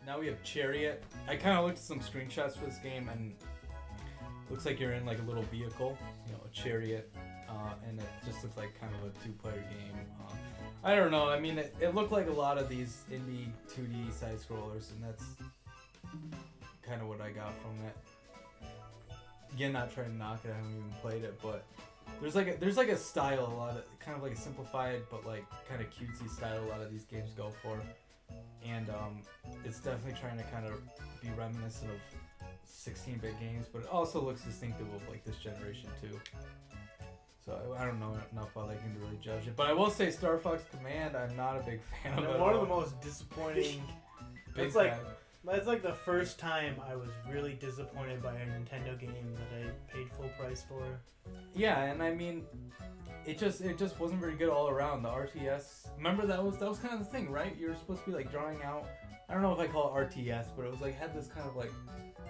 Now we have Chariot. I kind of looked at some screenshots for this game, and looks like you're in like a little vehicle, a chariot, and it just looks like kind of a two-player game. I don't know. I mean, it looked like a lot of these indie 2D side scrollers, and that's kind of what I got from it. Again, not trying to knock it. I haven't even played it, but there's like a style, a lot of kind of like a simplified but like kind of cutesy style a lot of these games go for, and it's definitely trying to kind of be reminiscent of 16-bit games, but it also looks distinctive of like this generation too. So I don't know enough about that game to really judge it, but I will say Star Fox Command, I'm not a big fan of it. One of the most disappointing. It's like the first time I was really disappointed by a Nintendo game that I paid full price for. Yeah, and I mean, it just wasn't very good all around. The RTS, remember that was kind of the thing, right? You were supposed to be like drawing out. I don't know if I call it RTS, but it was like had this kind of like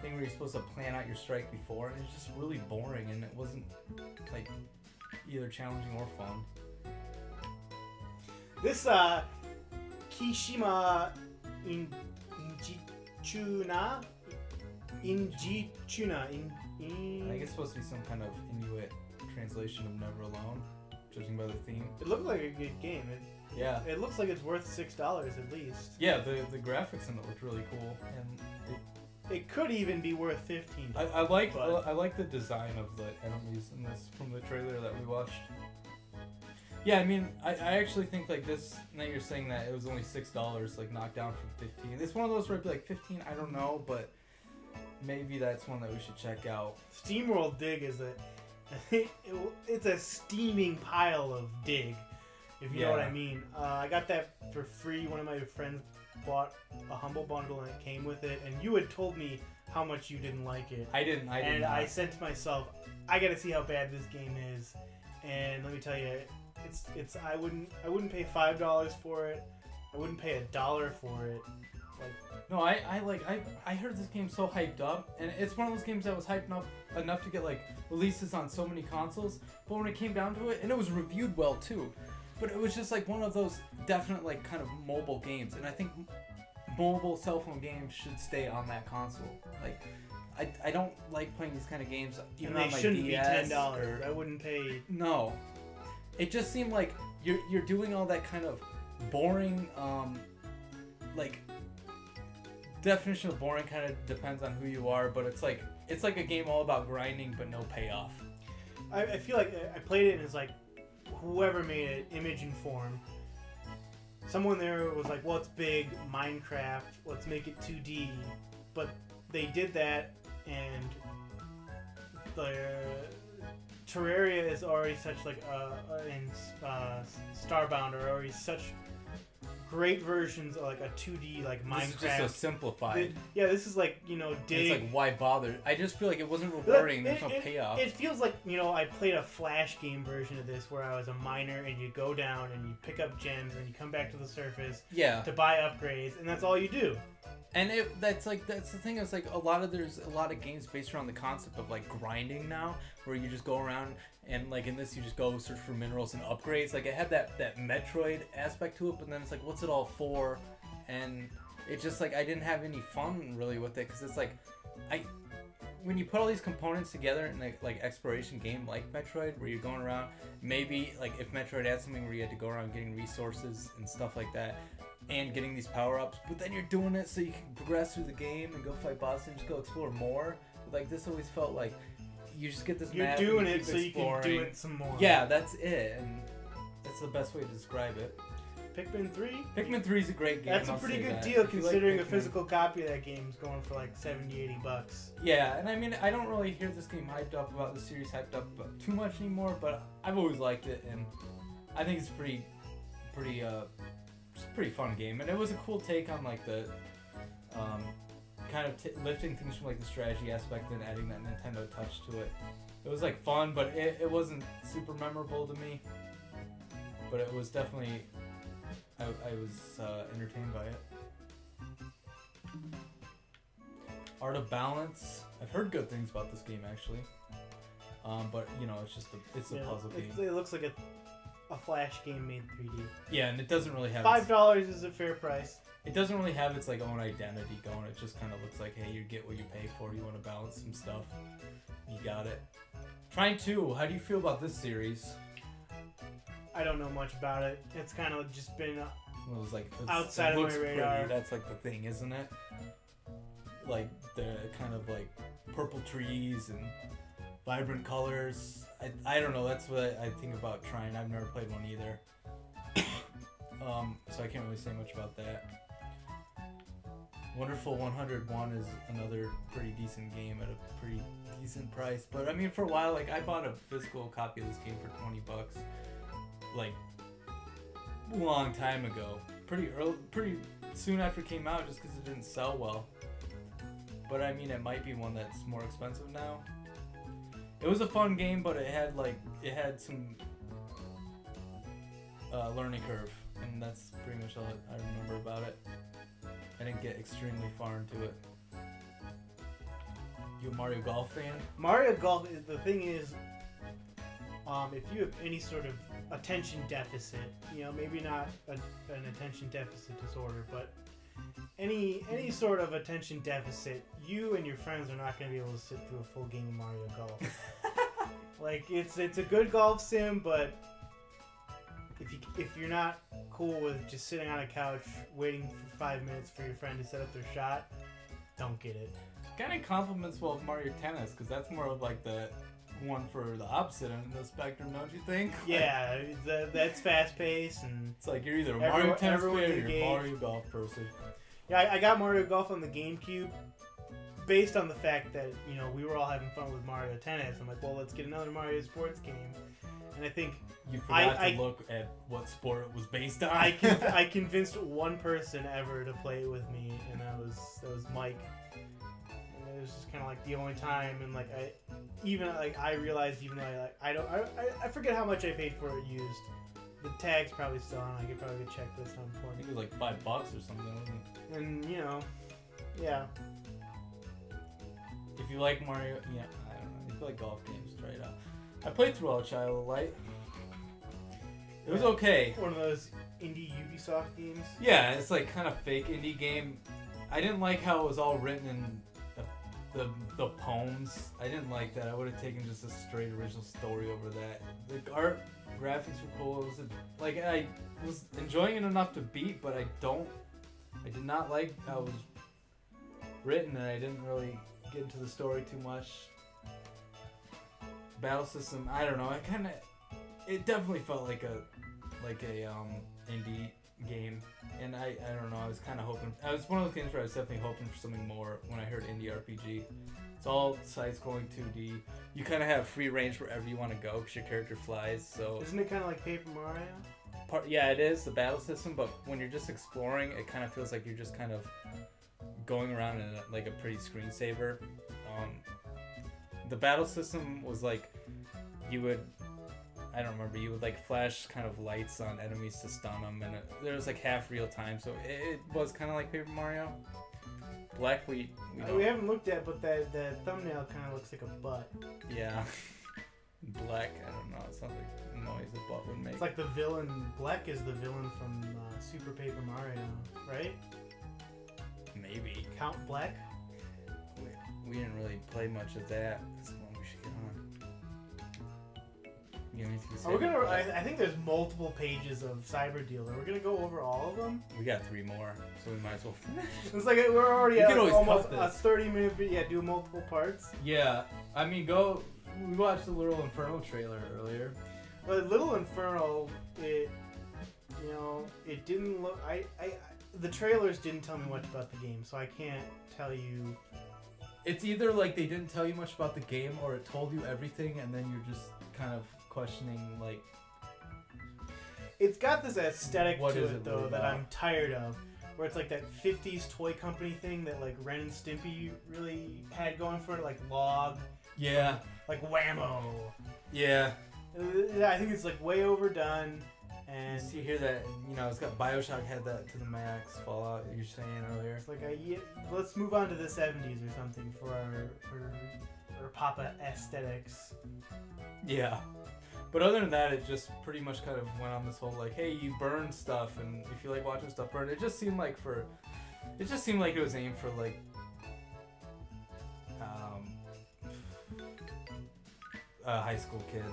thing where you're supposed to plan out your strike before, and it's just really boring, and it wasn't like either challenging or fun. This Kishima Injichuna. I think it's supposed to be some kind of Inuit translation of Never Alone, judging by the theme. It looked like a good game. Yeah. It looks like it's worth $6 at least. Yeah, the graphics in it looked really cool, and it could even be worth $15. I like the design of the enemies in this from the trailer that we watched. Yeah, I mean, I actually think like this. Now you're saying that it was only $6, like knocked down from $15. It's one of those where it'd be like $15. I don't know, but maybe that's one that we should check out. SteamWorld Dig is it's a steaming pile of dig, if you know what I mean. I got that for free. One of my friends bought a Humble Bundle and it came with it, and you had told me how much you didn't like it. I didn't. I said to myself, I gotta see how bad this game is, and let me tell you, it's I wouldn't pay $5 for it. I wouldn't pay $1 for it. No, I heard this game so hyped up, and it's one of those games that was hyped up enough to get like releases on so many consoles, but when it came down to it, and it was reviewed well too, but it was just like one of those definite like kind of mobile games, and I think mobile cell phone games should stay on that console. Like I don't like playing these kind of games even on my DS. They shouldn't be $10. I wouldn't pay. No, it just seemed like you're doing all that kind of boring like. Definition of boring kind of depends on who you are, but it's like a game all about grinding but no payoff. I feel like I played it and it's like whoever made it, Image and Form, someone there was like, well, it's big, Minecraft, let's make it 2D, but they did that, and the Terraria is already such like and Starbound are already such great versions of like a 2D like Minecraft. This is just so simplified. This is like, Dig. It's like, why bother? I just feel like it wasn't rewarding. There's no payoff. It feels like, I played a Flash game version of this where I was a miner and you go down and you pick up gems and you come back to the surface to buy upgrades, and that's all you do. And that's the thing. It's like there's a lot of games based around the concept of like grinding now, where you just go around and like in this you just go search for minerals and upgrades. Like it had that Metroid aspect to it, but then it's like, what's it all for? And it's just like I didn't have any fun really with it, because it's like when you put all these components together in like exploration game like Metroid, where you're going around, maybe like if Metroid had something where you had to go around getting resources and stuff like that, and getting these power-ups, but then you're doing it so you can progress through the game and go fight bosses and just go explore more. Like this always felt like you just get this map. You're doing it so exploring. You can do it some more. Yeah, that's it, and that's the best way to describe it. Pikmin 3? Pikmin 3 is a great game. That's a pretty good deal considering a physical copy of that game is going for like $70-$80. Yeah, and I mean, I don't really hear this game hyped up about the series hyped up too much anymore, but I've always liked it, and I think it's pretty fun game, and it was a cool take on like the kind of lifting things from like the strategy aspect and adding that Nintendo touch to it. It was like fun, but it wasn't super memorable to me, but it was definitely I was entertained by it. Art of Balance, I've heard good things about this game actually, but it's a puzzle game. It looks like a Flash game made 3D. Yeah, and it doesn't really have... $5 is a fair price. it doesn't really have its like own identity going. It just kind of looks like, hey, you get what you pay for. You want to balance some stuff, you got it. Trine 2, how do you feel about this series? I don't know much about it. It's kind of just been Well, it was like outside it of looks my radar. pretty. That's like the thing, isn't it? Like the kind of like purple trees and vibrant colors. I don't know. That's what I think about Trine. I've never played one either. So I can't really say much about that. Wonderful 101 is another pretty decent game at a pretty decent price. But I mean, for a while, like I bought a physical copy of this game for $20, like a long time ago. Pretty early, pretty soon after it came out, just because it didn't sell well. But I mean, it might be one that's more expensive now. It was a fun game, but it had some learning curve, and that's pretty much all I remember about it. I didn't get extremely far into it. You a Mario Golf fan? Mario Golf, the thing is, if you have any sort of attention deficit, maybe not an attention deficit disorder, but any sort of attention deficit, you and your friends are not going to be able to sit through a full game of Mario Golf. Like, it's a good golf sim, but if you're not cool with just sitting on a couch waiting for 5 minutes for your friend to set up their shot, don't get it. Kind of complements well with Mario Tennis, because that's more of like the one for the opposite end of the spectrum, don't you think? Yeah, that's fast paced, and it's like you're either a Mario Tennis fan or engaged. you're a Mario Golf person. Yeah, I got Mario Golf on the GameCube based on the fact that, we were all having fun with Mario Tennis. I'm like, well, let's get another Mario sports game. And I think you forgot to look at what sport it was based on. I convinced one person ever to play it with me, and that was Mike. And it was just kind of like the only time, and like I realized even though I forget how much I paid for it used. The tag's probably still on. I could probably check this on for I me. think it was like $5 or something, wasn't it? And yeah. If you like Mario, yeah, I don't know. If you like golf games, try it out. I played through all Child of Light. It was okay. One of those indie Ubisoft games. Yeah, it's like kind of fake indie game. I didn't like how it was all written in the poems. I didn't like that. I would have taken just a straight original story over that. The art, graphics were cool. It was like I was enjoying it enough to beat, but I did not like how it was written, and I didn't really get into the story too much. Battle system, I don't know. It definitely felt like a indie game, and I don't know. I was kind of hoping. I was one of those games where I was definitely hoping for something more when I heard indie RPG. It's all side-scrolling 2D. You kind of have free range wherever you want to go because your character flies. So isn't it kind of like Paper Mario? Yeah, it is the battle system, but when you're just exploring, it kind of feels like you're just kind of going around in like a pretty screensaver. The battle system was like you would like flash kind of lights on enemies to stun them, and there was like half real time, so it was kind of like Paper Mario. Black we haven't looked at, but that thumbnail kind of looks like a butt. Yeah. Black, I don't know. It sounds like a noise a butt would make. It's like the villain. Black is the villain from Super Paper Mario, right? Maybe. Count Black? We didn't really play much of that. That's the one we should get on. I think there's multiple pages of Cyber Dealer. We're gonna go over all of them. We got 3 more, so we might as well finish. It's like we're already at always almost cut a this. 30-minute video. Yeah, do multiple parts. Yeah, I mean, we watched the Little Inferno trailer earlier. But Little Inferno, it didn't look. The trailers didn't tell me much about the game, so I can't tell you. It's either like they didn't tell you much about the game, or it told you everything, and then you're just kind of questioning like. It's got this aesthetic What to is it it though really that about? I'm tired of, where it's like that 50s toy company thing that like Ren and Stimpy really had going for it, like Log, Yeah. like Whammo. Yeah. I think it's like way overdone, and You see here that it's got BioShock had that to the max. Fallout, you're saying earlier. it's like let's move on to the 70s or something for our Papa aesthetics. Yeah. But other than that, it just pretty much kind of went on this whole like, hey, you burn stuff, and if you like watching stuff burn, it just seemed like it was aimed for like a high school kid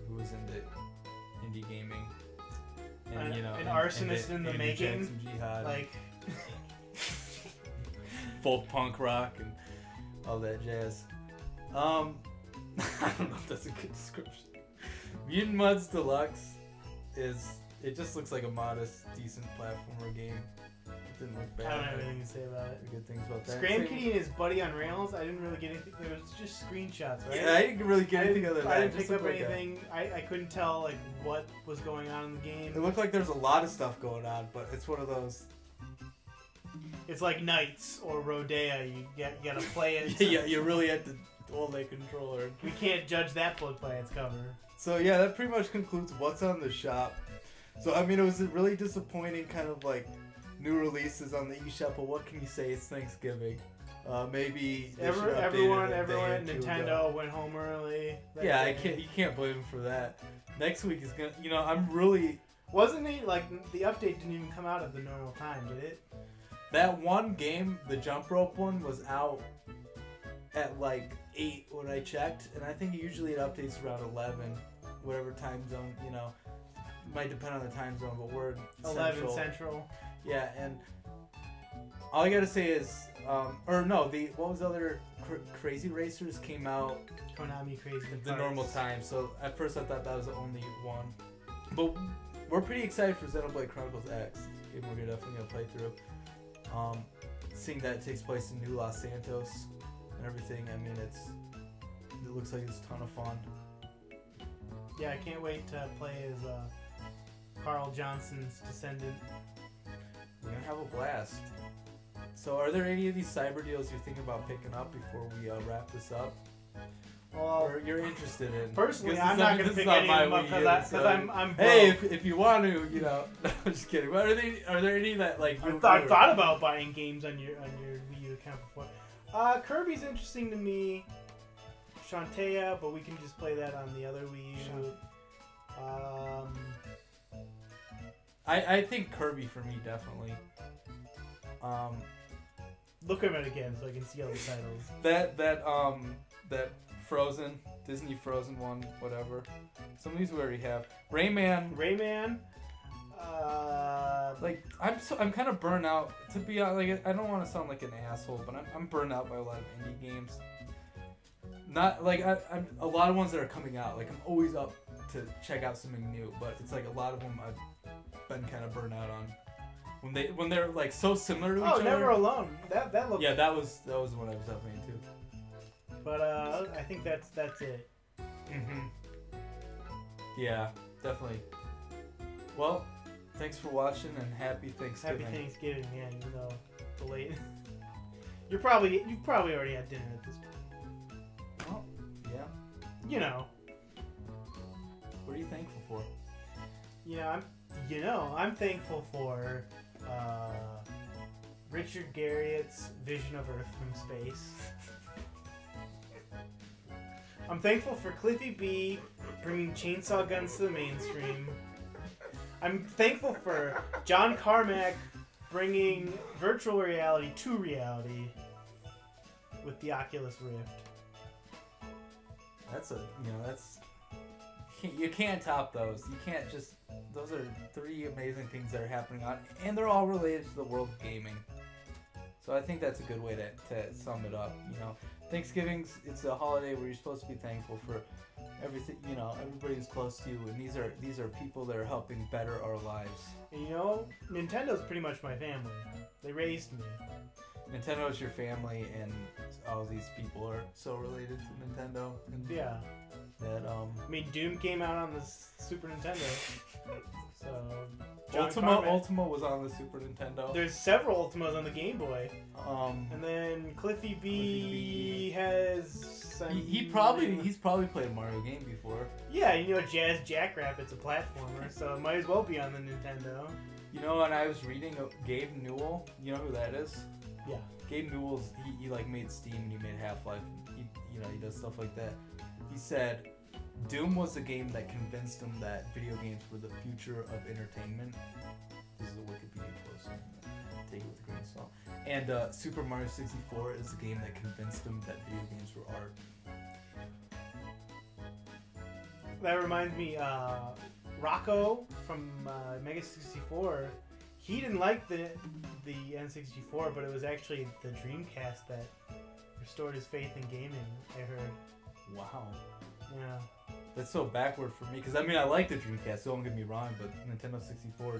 who was into indie gaming, and an arsonist in the making, Jackson Jihad, like full punk rock and all that jazz. I don't know if that's a good description. Mutant Mudds Deluxe it just looks like a modest, decent platformer game. It didn't look bad. I don't have anything to say about it. Good things about that. Scram Kitty and his buddy on rails. I didn't really get anything. There was just screenshots, right? Yeah, I didn't really get anything other than that. I didn't pick up anything. I couldn't tell like what was going on in the game. It looked like there's a lot of stuff going on, but it's one of those. It's like Knights or Rodea. You gotta play it. Yeah, you really had to hold that controller. We can't judge that book by its cover. So yeah, that pretty much concludes what's on the shop. So I mean, it was a really disappointing kind of like new releases on the eShop, but what can you say? It's Thanksgiving. Maybe they should update everyone it a day or at two Nintendo ago. went home early. Yeah, you can't blame them for that. Next week is gonna, I'm really. Wasn't it like the update didn't even come out at the normal time, did it? That one game, the jump rope one, was out at like 8 when I checked, and I think usually it updates around 11, whatever time zone, might depend on the time zone, but we're 11 Central. Yeah, and all I gotta say is, what was the other Crazy Racers came out Konami Crazy at the Parts. normal time, so at first I thought that was the only one. But we're pretty excited for Xenoblade Chronicles X, game we're definitely gonna play through. Seeing that it takes place in New Los Santos and everything, I mean, it looks like it's a ton of fun. Yeah, I can't wait to play as Carl Johnson's descendant. We're gonna have a blast. So, are there any of these cyber deals you're thinking about picking up before we wrap this up? Well, Or you're interested in? Personally, I'm not going to pick any of them up because I'm broke. Hey, if you want to, I'm just kidding. But are there any that like? I thought about buying games on your Wii U account before. Kirby's interesting to me. Shantae, but we can just play that on the other Wii U. I think Kirby for me definitely. Look at it again so I can see all the titles. That Frozen, Disney Frozen one, whatever. Some of these we already have. Rayman. I'm kind of burnt out. To be honest, like I don't want to sound like an asshole, but I'm burnt out by a lot of indie games. Not like I'm a lot of ones that are coming out. Like I'm always up to check out something new, but it's like a lot of them I've been kind of burnt out on. When they're like so similar to each other. Oh, Never Alone. That looked. Yeah, that was the one I was definitely into. But I think that's it. Mhm. Yeah, definitely. Well, thanks for watching and happy Thanksgiving. Happy Thanksgiving, yeah. Even though the late. You probably already had dinner at this point. Oh, yeah. You know. What are you thankful for? I'm thankful for Richard Garriott's vision of Earth from space. I'm thankful for Cliffy B bringing chainsaw guns to the mainstream. I'm thankful for John Carmack bringing virtual reality to reality with the Oculus Rift. You can't top those. You can't just. Those are 3 amazing things that are happening and they're all related to the world of gaming. So I think that's a good way to sum it up. It's a holiday where you're supposed to be thankful for everything. Everybody who's close to you, and these are people that are helping better our lives. And Nintendo's pretty much my family. They raised me. Nintendo is your family, and all these people are so related to Nintendo. And yeah. That Doom came out on the Super Nintendo. So Ultima was on the Super Nintendo. There's several Ultimas on the Game Boy. And then Cliffy B has. He's probably played a Mario game before. Yeah, Jazz Jackrabbit's a platformer, so it might as well be on the Nintendo. When I was reading Gabe Newell, you know who that is? Yeah. Gabe Newell's he made Steam and he made Half-Life. He does stuff like that. He said Doom was the game that convinced him that video games were the future of entertainment. This is a Wikipedia post, so take it with a grain of salt. And Super Mario 64 is the game that convinced him that video games were art. That reminds me, Rocco from Mega 64. He didn't like the N64, but it was actually the Dreamcast that restored his faith in gaming. I heard. Wow. Yeah. That's so backward for me, because I mean I like the Dreamcast, don't get me wrong, but Nintendo 64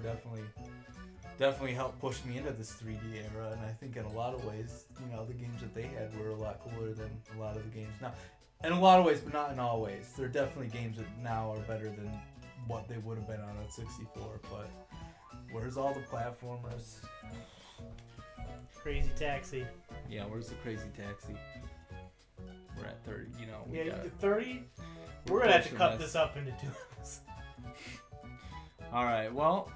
definitely helped push me into this 3D era, and I think in a lot of ways, you know, the games that they had were a lot cooler than a lot of the games now. In a lot of ways, but not in all ways. There are definitely games that now are better than what they would have been on a 64, but where's all the platformers? Crazy Taxi. Yeah, where's the Crazy Taxi? We're at 30, you know. Yeah, you get 30? We're going to have to cut this up into 2. Alright, well.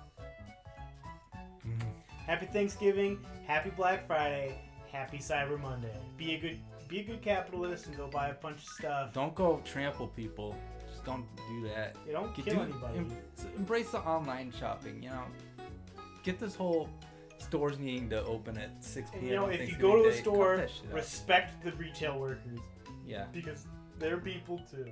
Happy Thanksgiving, happy Black Friday, happy Cyber Monday. Be a good capitalist and go buy a bunch of stuff. Don't go trample people. Just don't do that. You don't kill anybody. Embrace the online shopping, you know. Get this whole stores needing to open at 6 p.m. You know, if you go to the store, respect the retail workers. Yeah. Because they're people too.